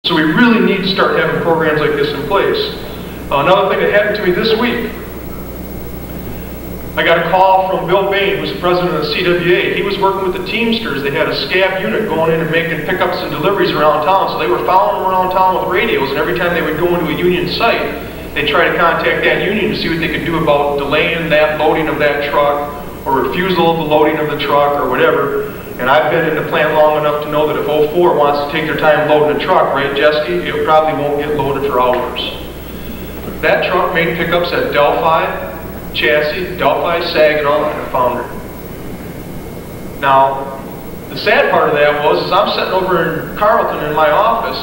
So we really need to start having programs like this in place. Another thing that happened to me this week, I got a call from Bill Bain, who's the president of the CWA. He was working with the Teamsters. They had a scab unit going in and making pickups and deliveries around town, so they were following them around town with radios, and every time they would go into a union site, they'd try to contact that union to see what they could do about delaying that loading of that truck, or refusal of the loading of the truck, or whatever. And I've been in the plant long enough to know that if 04 wants to take their time loading a truck, right, Jesse, it probably won't get loaded for hours. That truck made pickups at Delphi, Chassis, Delphi, Saginaw, and Foundry. Now, the sad part of that was I'm sitting over in Carleton in my office,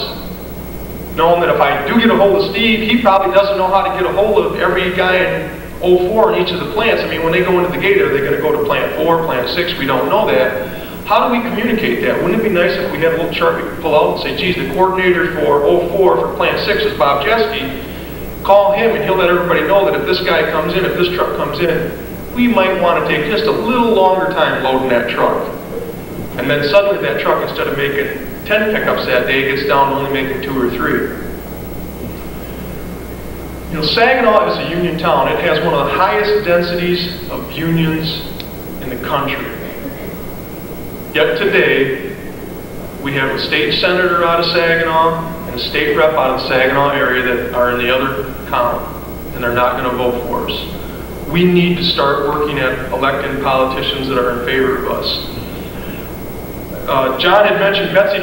knowing that if I do get a hold of Steve, he probably doesn't know how to get a hold of every guy in 04 in each of the plants. I mean, when they go into the gate, are they going to go to plant 4, plant 6? We don't know that. How do we communicate that? Wouldn't it be nice if we had a little chart we could pull out and say, geez, the coordinator for 04 for plant 6 is Bob Jeske. Call him and he'll let everybody know that if this guy comes in, if this truck comes in, we might want to take just a little longer time loading that truck. And then suddenly that truck, instead of making 10 pickups that day, gets down to only making 2 or 3. You know, Saginaw is a union town. It has one of the highest densities of unions in the country. Yet today, we have a state senator out of Saginaw and a state rep out of the Saginaw area that are in the other column, and they're not going to vote for us. We need to start working at electing politicians that are in favor of us. John had mentioned Betsy